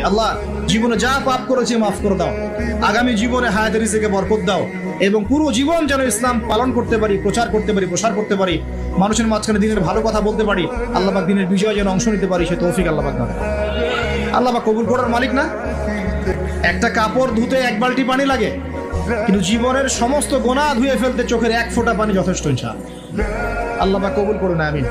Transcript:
আল্লাহ জীবনে যা পাপ করেছি মাফ করে দাও, আগামী জীবনে হায়াতের রিজিকে বরকত দাও, এবং পুরো জীবন যেন ইসলাম পালন করতে পারি, প্রচার করতে পারি, প্রসার করতে পারি, মানুষের মাঝখানে দিনের ভালো কথা বলতে পারি, আল্লাহ পাক দিনের বিজয় যেন অংশ নিতে পারি, সে তৌফিক আল্লাহ পাক দান। আল্লাহ পাক কবুল করার মালিক না? একটা কাপড় ধুতে 1 বালতি পানি লাগে, কিন্তু জীবনের সমস্ত গোনাহ ধুয়ে ফেলতে চোখের 1 ফোঁটা পানি যথেষ্ট। ইনশাআল্লাহ আল্লাহ পাক কবুল করুন, আমিন।